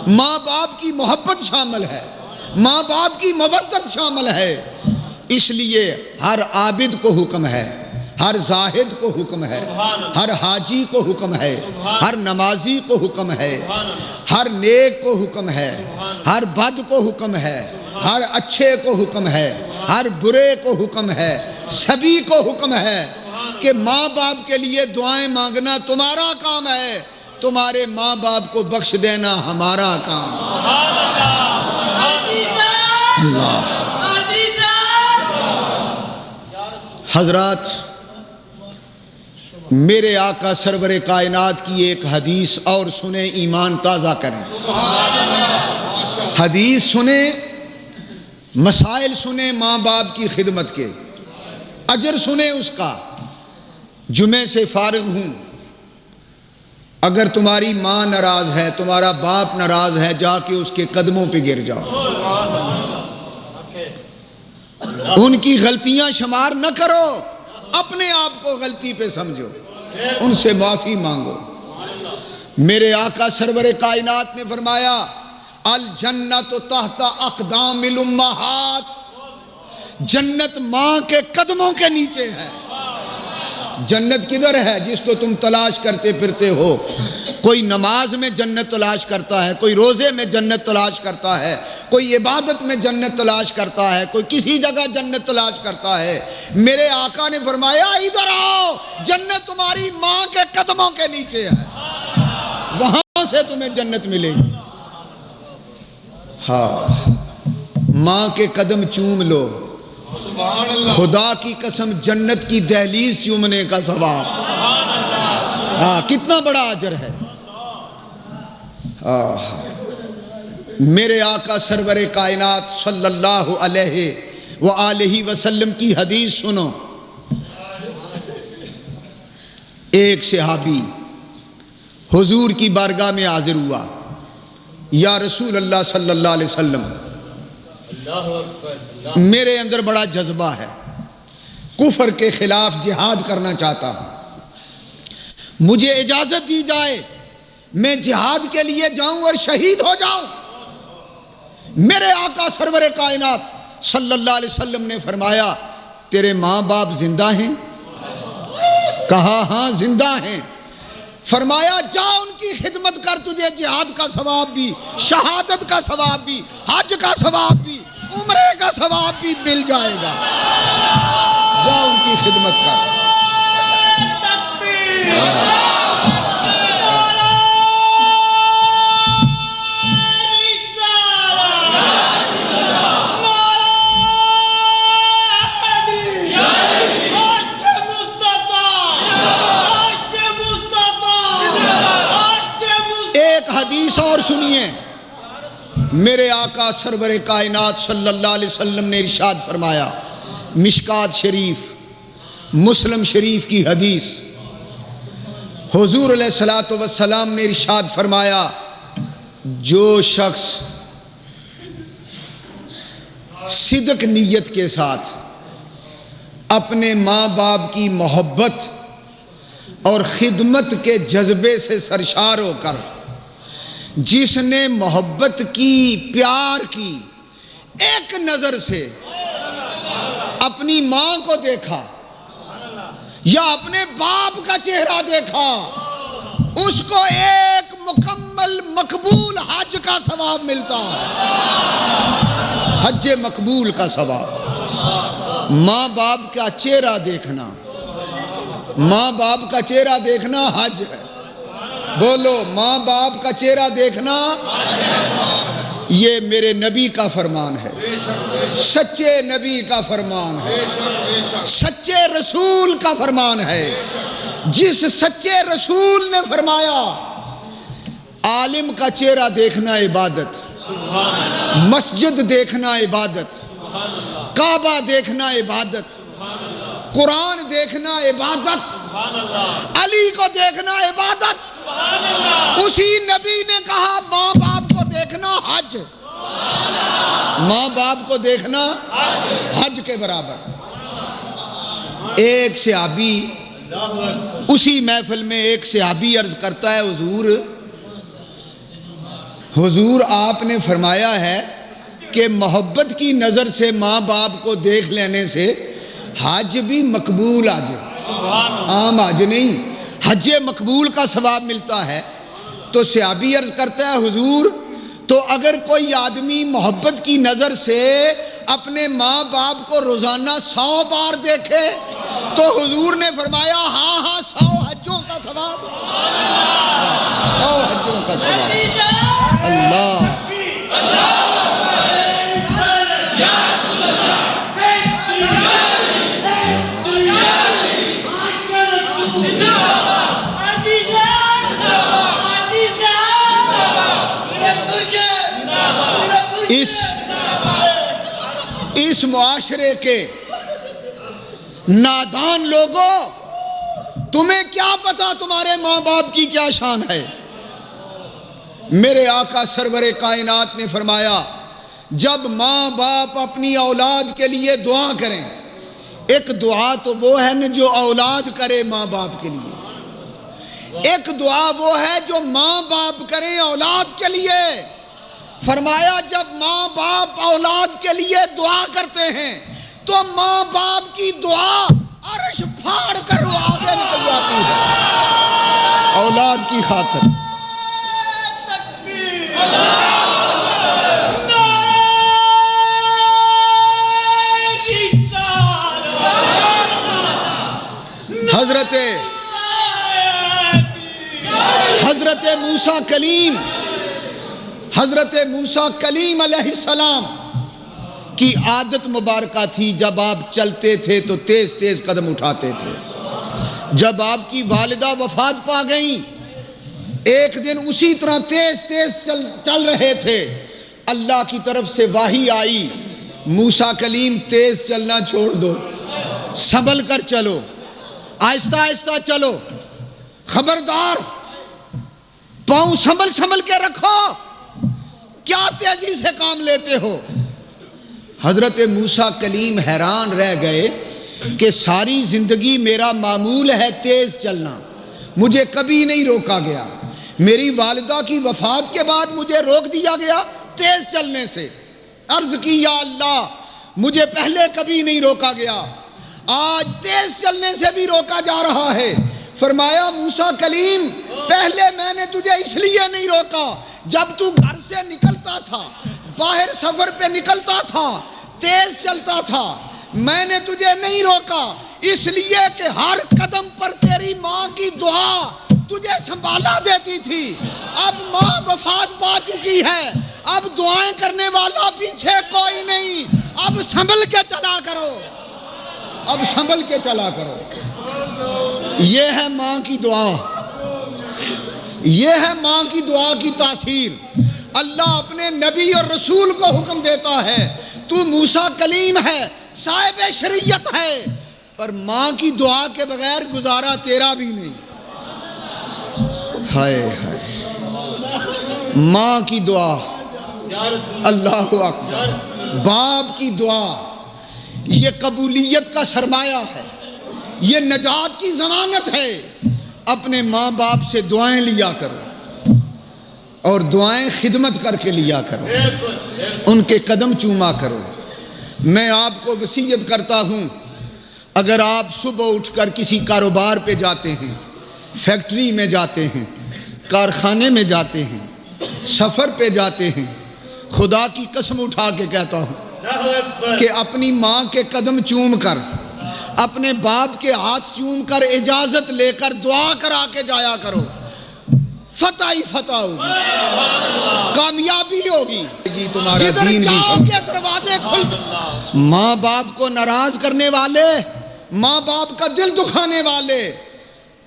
ماں باپ کی محبت شامل ہے، ماں باپ کی مودت شامل ہے. اس لیے ہر عابد کو حکم ہے، ہر زاہد کو حکم ہے، ہر حاجی کو حکم ہے، ہر نمازی کو حکم ہے، ہر نیک کو حکم ہے، ہر بد کو حکم ہے، ہر اچھے کو حکم ہے، ہر برے کو حکم ہے، سبھی کو حکم ہے کہ ماں باپ کے لیے دعائیں مانگنا تمہارا کام ہے، تمہارے ماں باپ کو بخش دینا ہمارا کام. اللہ. حضرات، میرے آقا سرور کائنات کی ایک حدیث اور سنیں، ایمان تازہ کریں. حدیث سنیں، مسائل سنیں ماں باپ کی خدمت کے، اجر سنیں اس کا. جمعے سے فارغ ہوں، اگر تمہاری ماں ناراض ہے، تمہارا باپ ناراض ہے، جا کے اس کے قدموں پہ گر جاؤ. ان کی غلطیاں شمار نہ کرو، اپنے آپ کو غلطی پہ سمجھو، ان سے معافی مانگو۔ میرے آقا سرور کائنات نے فرمایا الجنت تحت اقدام الامہات، جنت ماں کے قدموں کے نیچے ہے۔ جنت کدھر ہے جس کو تم تلاش کرتے پھرتے ہو؟ کوئی نماز میں جنت تلاش کرتا ہے، کوئی روزے میں جنت تلاش کرتا ہے، کوئی عبادت میں جنت تلاش کرتا ہے، کوئی کسی جگہ جنت تلاش کرتا ہے۔ میرے آقا نے فرمایا ادھر آؤ، جنت تمہاری ماں کے قدموں کے نیچے ہے، وہاں سے تمہیں جنت ملے گی۔ ہاں، ماں کے قدم چوم لو، سبحان اللہ، خدا کی قسم جنت کی دہلیز چومنے کا ثواب، ہاں کتنا بڑا اجر ہے۔ میرے آقا سرور کائنات صلی اللہ علیہ وآلہ وسلم کی حدیث سنو۔ ایک صحابی حضور کی بارگاہ میں حاضر ہوا، یا رسول اللہ صلی اللہ علیہ وسلم، میرے اندر بڑا جذبہ ہے، کفر کے خلاف جہاد کرنا چاہتا ہوں، مجھے اجازت دی جائے میں جہاد کے لیے جاؤں اور شہید ہو جاؤں۔ میرے آقا سرور کائنات صلی اللہ علیہ وسلم نے فرمایا تیرے ماں باپ زندہ ہیں؟ کہا ہاں زندہ ہیں۔ فرمایا جا ان کی خدمت کر، تجھے جہاد کا ثواب بھی، شہادت کا ثواب بھی، حج کا ثواب بھی، عمرے کا ثواب بھی مل جائے گا، جا ان کی خدمت کر۔ ایک حدیث اور سنیے، میرے آقا سرور کائنات صلی اللہ علیہ وسلم نے ارشاد فرمایا، مشکات شریف مسلم شریف کی حدیث، حضور علیہ السلام نے ارشاد فرمایا جو شخص صدق نیت کے ساتھ اپنے ماں باپ کی محبت اور خدمت کے جذبے سے سرشار ہو کر جس نے محبت کی، پیار کی، ایک نظر سے اپنی ماں کو دیکھا یا اپنے باپ کا چہرہ دیکھا، اس کو ایک مکمل مقبول حج کا ثواب ملتا ہے، حج مقبول کا ثواب۔ ماں باپ کا چہرہ دیکھنا، ماں باپ کا چہرہ دیکھنا حج ہے، بولو ماں باپ کا چہرہ دیکھنا، یہ میرے نبی کا فرمان ہے، سچے نبی کا فرمان ہے، سچے رسول کا فرمان ہے۔ جس سچے رسول نے فرمایا عالم کا چہرہ دیکھنا عبادت، مسجد دیکھنا عبادت، کعبہ دیکھنا عبادت، قرآن دیکھنا عبادت، علی کو دیکھنا عبادت، اسی نبی نے کہا ماں باپ کو دیکھنا حج، ماں باپ کو دیکھنا حج کے برابر۔ ایک صحابی اسی محفل میں ایک صحابی عرض کرتا ہے حضور آپ نے فرمایا ہے کہ محبت کی نظر سے ماں باپ کو دیکھ لینے سے حج بھی مقبول حج، عام حج نہیں، حج مقبول کا ثواب ملتا ہے۔ تو صحابی عرض کرتا ہے حضور تو اگر کوئی آدمی محبت کی نظر سے اپنے ماں باپ کو روزانہ 100 بار دیکھے تو حضور نے فرمایا ہاں 100 حجوں کا ثواب، 100 حجوں کا ثواب۔ اللہ اس معاشرے کے نادان لوگوں، تمہیں کیا پتا تمہارے ماں باپ کی کیا شان ہے؟ میرے آقا سرور کائنات نے فرمایا جب ماں باپ اپنی اولاد کے لیے دعا کریں، ایک دعا تو وہ ہے نا جو اولاد کرے ماں باپ کے لیے، ایک دعا وہ ہے جو ماں باپ کریں اولاد کے لیے۔ فرمایا جب ماں باپ اولاد کے لیے دعا کرتے ہیں تو ماں باپ کی دعا عرش پھاڑ کر وہ آگے نکل جاتی ہے اولاد کی خاطر۔ حضرت موسیٰ کلیم علیہ السلام کی عادت مبارکہ تھی، جب آپ چلتے تھے تو تیز تیز قدم اٹھاتے تھے۔ جب آپ کی والدہ وفات پا گئیں، ایک دن اسی طرح تیز تیز چل رہے تھے، اللہ کی طرف سے وحی آئی، موسیٰ کلیم تیز چلنا چھوڑ دو، سنبھل کر چلو، آہستہ آہستہ چلو، خبردار پاؤں سنبھل کے رکھو، کیا تیزی سے کام لیتے ہو۔ حضرت موسیٰ کلیم حیران رہ گئے کہ ساری زندگی میرا معمول ہے تیز چلنا، مجھے کبھی نہیں روکا گیا، میری والدہ کی وفات کے بعد مجھے روک دیا گیا تیز چلنے سے۔ عرض کی یا اللہ مجھے پہلے کبھی نہیں روکا گیا، آج تیز چلنے سے بھی روکا جا رہا ہے۔ فرمایا موسیٰ کلیم پہلے میں نے تجھے اس لیے نہیں روکا، جب تو گھر سے نکلتا تھا، باہر سفر پہ نکلتا تھا، تیز چلتا تھا، میں نے تجھے نہیں روکا اس لیے کہ ہر قدم پر تیری ماں کی دعا تجھے سنبھالا دیتی تھی۔ اب ماں وفات پا چکی ہے، اب دعائیں کرنے والا پیچھے کوئی نہیں، اب سنبھل کے چلا کرو، اب سنبھل کے چلا کرو۔ یہ ہے ماں کی دعا، یہ ہے ماں کی دعا کی تاثیر۔ اللہ اپنے نبی اور رسول کو حکم دیتا ہے، تو موسیٰ کلیم ہے، صاحب شریعت ہے، پر ماں کی دعا کے بغیر گزارا تیرا بھی نہیں۔ ہائے ہائے، ماں کی دعا، اللہ اکبر، باپ کی دعا، یہ قبولیت کا سرمایہ ہے، یہ نجات کی ضمانت ہے۔ اپنے ماں باپ سے دعائیں لیا کرو، اور دعائیں خدمت کر کے لیا کرو، ان کے قدم چوما کرو۔ میں آپ کو وصیت کرتا ہوں، اگر آپ صبح اٹھ کر کسی کاروبار پہ جاتے ہیں، فیکٹری میں جاتے ہیں، کارخانے میں جاتے ہیں، سفر پہ جاتے ہیں، خدا کی قسم اٹھا کے کہتا ہوں کہ اپنی ماں کے قدم چوم کر، اپنے باپ کے ہاتھ چوم کر، اجازت لے کر دعا کرا کے جایا کرو، فتح ہی فتح ہوگی، کامیابی ہوگی، جدھر جاؤ گے دروازے کھلتے۔ ماں باپ کو ناراض کرنے والے، ماں باپ کا دل دکھانے والے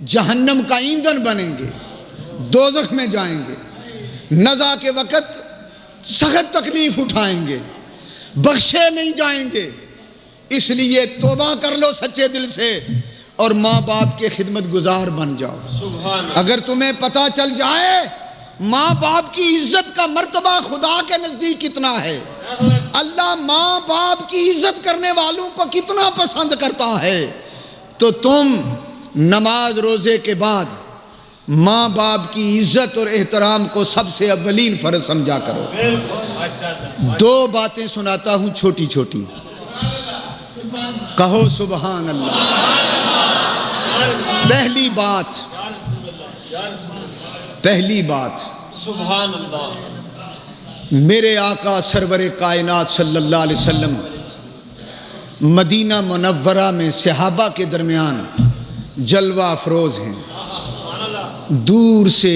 جہنم کا ایندھن بنیں گے، دوزخ میں جائیں گے، نزا کے وقت سخت تکلیف اٹھائیں گے، بخشے نہیں جائیں گے۔ اس لیے توبہ کر لو سچے دل سے اور ماں باپ کے خدمت گزار بن جاؤ۔ اگر تمہیں پتہ چل جائے ماں باپ کی عزت کا مرتبہ خدا کے نزدیک کتنا ہے، اللہ ماں باپ کی عزت کرنے والوں کو کتنا پسند کرتا ہے، تو تم نماز روزے کے بعد ماں باپ کی عزت اور احترام کو سب سے اولین فرض سمجھا کرو۔ دو باتیں سناتا ہوں چھوٹی چھوٹی، کہو سبحان اللہ۔ پہلی بات سبحان اللہ، میرے آقا سرور کائنات صلی اللہ علیہ وسلم مدینہ منورہ میں صحابہ کے درمیان جلوہ افروز ہیں۔ دور سے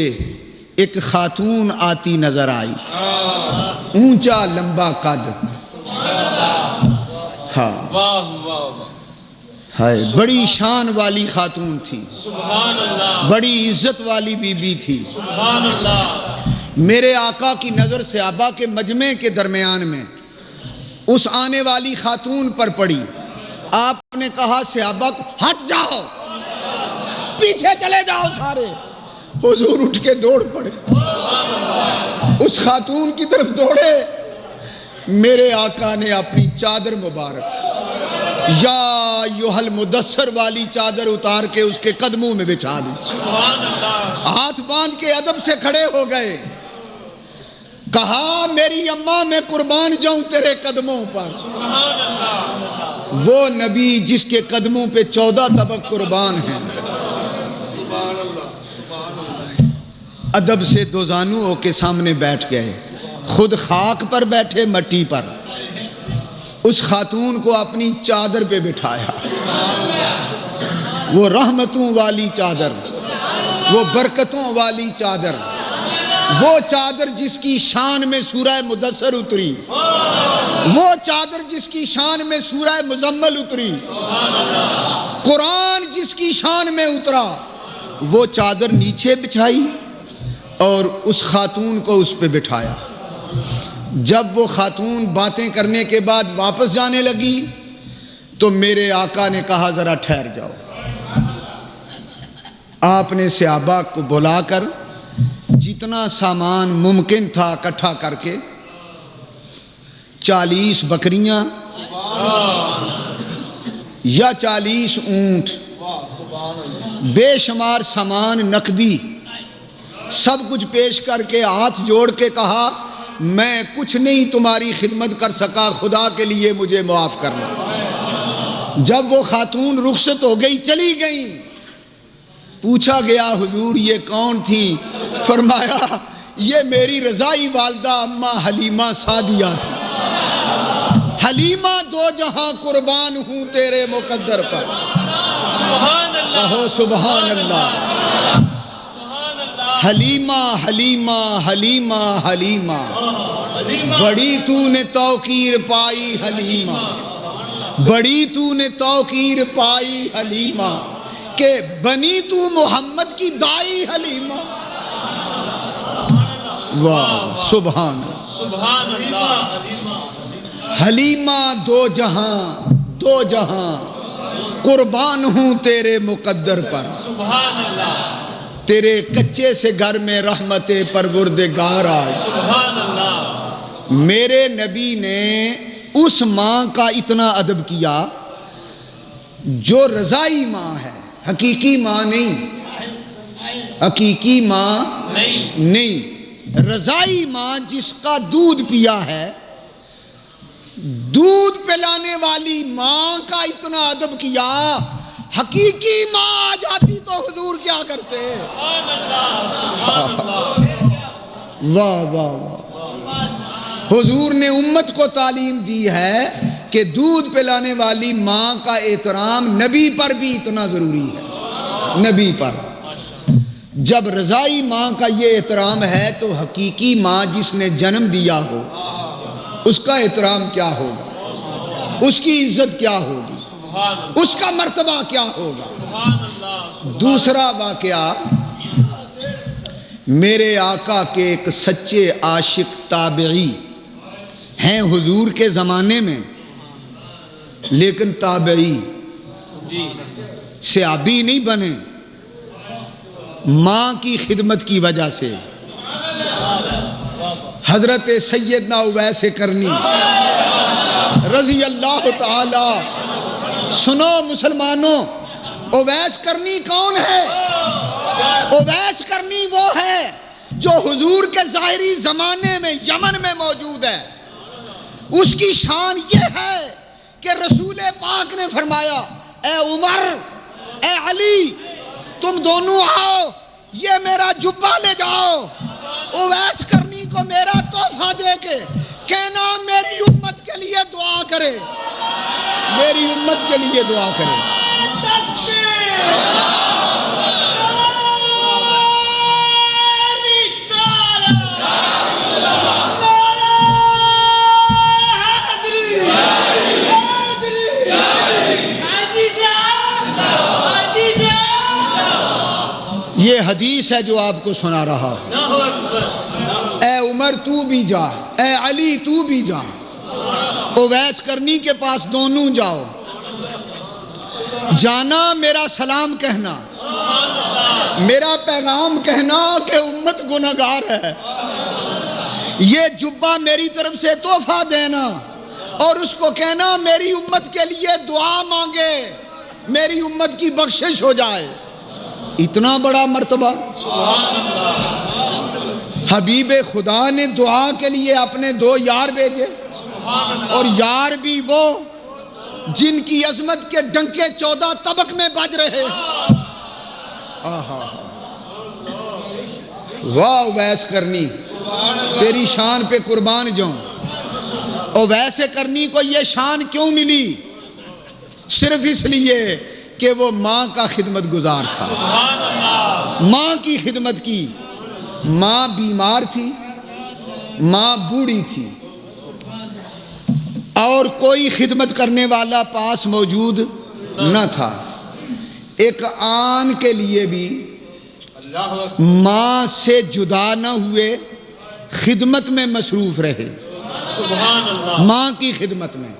ایک خاتون آتی نظر آئی، اونچا لمبا قد، ہائے بڑی شان والی خاتون تھی، سبحان اللہ، بڑی عزت والی بی بی تھی۔ سبحان اللہ، میرے آقا کی نظر صحابہ کے مجمع کے درمیان میں اس آنے والی خاتون پر پڑی۔ آپ نے کہا صحابہ کو ہٹ جاؤ، پیچھے چلے جاؤ سارے۔ حضور اٹھ کے دوڑ پڑے، اس خاتون کی طرف دوڑے، میرے آقا نے اپنی چادر مبارک یا ایھا المدثر والی چادر اتار کے اس کے قدموں میں بچھا دی، ہاتھ باندھ کے ادب سے کھڑے ہو گئے، کہا میری اماں میں قربان جاؤں تیرے قدموں پر۔ وہ نبی جس کے قدموں پہ 14 طبق قربان ہیں، ادب سے دو زانوؤں کے سامنے بیٹھ گئے، خود خاک پر بیٹھے، مٹی پر، اس خاتون کو اپنی چادر پہ بٹھایا، وہ رحمتوں والی چادر، وہ برکتوں والی چادر، وہ چادر جس کی شان میں سورہ مدثر اتری، وہ چادر جس کی شان میں سورہ مزمل اتری، قرآن جس کی شان میں اترا، وہ چادر نیچے بچھائی اور اس خاتون کو اس پہ بٹھایا۔ جب وہ خاتون باتیں کرنے کے بعد واپس جانے لگی تو میرے آقا نے کہا ذرا ٹھہر جاؤ۔ آپ نے صحابہ کو بلا کر جتنا سامان ممکن تھا اکٹھا کر کے 40 بکریاں یا 40 اونٹ، بے شمار سامان نقدی، سب کچھ پیش کر کے ہاتھ جوڑ کے کہا میں کچھ نہیں تمہاری خدمت کر سکا، خدا کے لیے مجھے معاف کرنا۔ جب وہ خاتون رخصت ہو گئی، چلی گئی، پوچھا گیا حضور یہ کون تھی؟ فرمایا یہ میری رضائی والدہ اماں حلیمہ سعدیہ تھی۔ حلیمہ دو جہاں قربان ہوں تیرے مقدر پر، کہو سبحان اللہ۔ حلیمہ حلیمہ حلیمہ حلیمہ، بڑی تو نے توقیر پائی حلیمہ، بڑی تو نے توقیر پائی حلیمہ، کہ بنی تو محمد کی دائی حلیمہ۔ واہ سبحان اللہ۔ حلیمہ دو جہاں دو جہاں قربان ہوں تیرے مقدر پر، سبحان اللہ۔ تیرے کچے سے گھر میں رحمت پروردگار آئی۔ سبحان اللہ۔ میرے نبی نے اس ماں کا اتنا ادب کیا جو رضائی ماں ہے، حقیقی ماں نہیں، حقیقی ماں نہیں، رضائی ماں جس کا دودھ پیا ہے، دودھ پلانے والی ماں کا اتنا ادب کیا، حقیقی ماں آ جاتی تو حضور کیا کرتے؟ واہ واہ واہ۔ حضور نے امت کو تعلیم دی ہے کہ دودھ پلانے والی ماں کا احترام نبی پر بھی اتنا ضروری ہے، نبی پر۔ جب رضائی ماں کا یہ احترام ہے تو حقیقی ماں جس نے جنم دیا ہو اس کا احترام کیا ہوگا، اس کی عزت کیا ہوگی، اس کا مرتبہ کیا ہوگا۔ دوسرا واقعہ، میرے آقا کے ایک سچے عاشق تابعی ہیں حضور کے زمانے میں، لیکن تابعی، صحابی نہیں بنے، ماں کی خدمت کی وجہ سے۔ حضرت سیدنا اویس کرنی رضی اللہ تعالی، سنو مسلمانوں، اویس کرنی کون ہے؟ اویس کرنی وہ ہے جو حضور کے ظاہری زمانے میں یمن میں موجود ہے۔ اس کی شان یہ ہے کہ رسول پاک نے فرمایا اے عمر، اے علی، تم دونوں آؤ، یہ میرا جبہ لے جاؤ، اویس کرنی کو میرا تحفہ دے کے کہنا میری امت کے لیے دعا کرے، میری امت کے لیے دعا کرے۔ یہ حدیث ہے جو آپ کو سنا رہا ہوں۔ اے عمر تو بھی جا، اے علی تو بھی جا، اویس کرنی کے پاس دونوں جاؤ، جانا میرا سلام کہنا، میرا پیغام کہنا کہ امت گنہگار ہے، یہ جبہ میری طرف سے تحفہ دینا اور اس کو کہنا میری امت کے لیے دعا مانگے، میری امت کی بخشش ہو جائے، اتنا بڑا مرتبہ۔ حبیب خدا نے دعا کے لیے اپنے 2 یار بھیجے، اور یار بھی وہ جن کی عظمت کے ڈنکے 14 طبق میں بج رہے ہیں۔ واہ اویس کرنی، تیری شان پہ قربان جاؤں۔ اویس کرنی کو یہ شان کیوں ملی؟ صرف اس لیے کہ وہ ماں کا خدمت گزار تھا، ماں کی خدمت کی۔ ماں بیمار تھی، ماں بوڑھی تھی، اور کوئی خدمت کرنے والا پاس موجود نہ تھا۔ ایک آن کے لیے بھی ماں سے جدا نہ ہوئے، خدمت میں مصروف رہے، ماں کی خدمت میں۔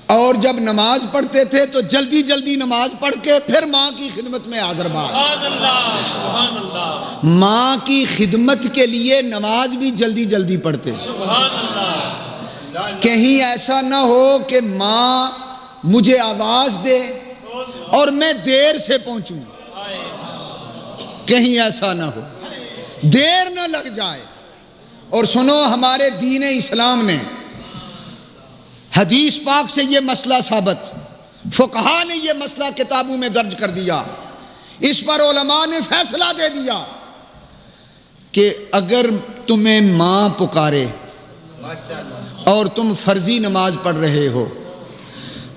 اور جب نماز پڑھتے تھے تو جلدی جلدی نماز پڑھ کے پھر ماں کی خدمت میں حاضر باز۔ ماں کی خدمت کے لیے نماز بھی جلدی جلدی پڑھتے، کہیں ایسا نہ ہو کہ ماں مجھے آواز دے اور میں دیر سے پہنچوں، کہیں ایسا نہ ہو، دیر نہ لگ جائے۔ اور سنو، ہمارے دین اسلام نے حدیث پاک سے یہ مسئلہ ثابت، فقہا نے یہ مسئلہ کتابوں میں درج کر دیا، اس پر علماء نے فیصلہ دے دیا کہ اگر تمہیں ماں پکارے اور تم فرضی نماز پڑھ رہے ہو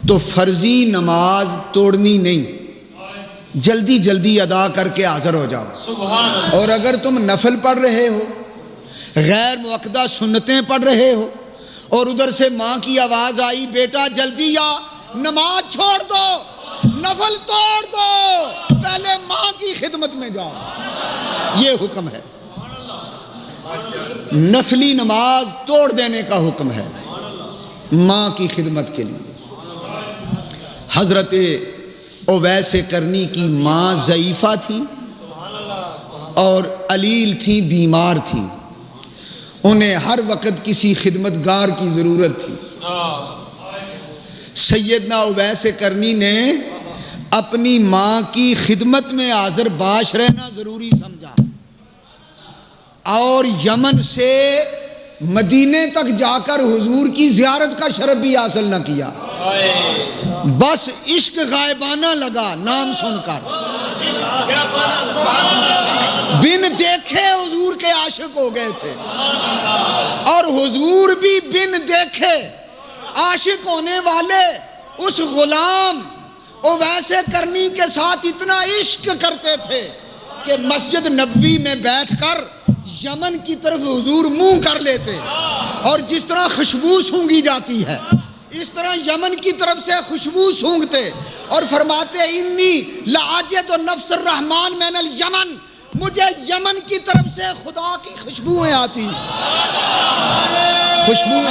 تو فرضی نماز توڑنی نہیں، جلدی جلدی ادا کر کے حاضر ہو جاؤ۔ اور اگر تم نفل پڑھ رہے ہو، غیر مؤکدہ سنتیں پڑھ رہے ہو، اور ادھر سے ماں کی آواز آئی بیٹا جلدی آ، نماز چھوڑ دو، نفل توڑ دو، پہلے ماں کی خدمت میں جاؤ، یہ حکم ہے۔ نفلی نماز توڑ دینے کا حکم ہے ماں کی خدمت کے لیے۔ حضرت اویس کرنی کی ماں ضعیفہ تھی اور علیل تھی، بیمار تھی، انہیں ہر وقت کسی خدمتگار کی ضرورت تھی۔ سیدنا اویس کرنی نے اپنی ماں کی خدمت میں حاضر باش رہنا ضروری سمجھا، اور یمن سے مدینے تک جا کر حضور کی زیارت کا شرف بھی حاصل نہ کیا، بس عشق غائبانہ لگا نام سن کر، بن دیکھے حضور کے عاشق ہو گئے تھے، اور حضور بھی بن دیکھے عاشق ہونے والے اس غلام اویس کرنی کے ساتھ اتنا عشق کرتے تھے کہ مسجد نبوی میں بیٹھ کر یمن کی طرف حضور منہ کر لیتے، اور جس طرح خوشبو سونگھی جاتی ہے اس طرح یمن کی طرف سے خوشبو سونگتے، اور فرماتے انی لعاجد نفس الرحمن من الیمن، مجھے یمن کی طرف سے خدا کی خوشبوئیں آتی، خوشبوئیں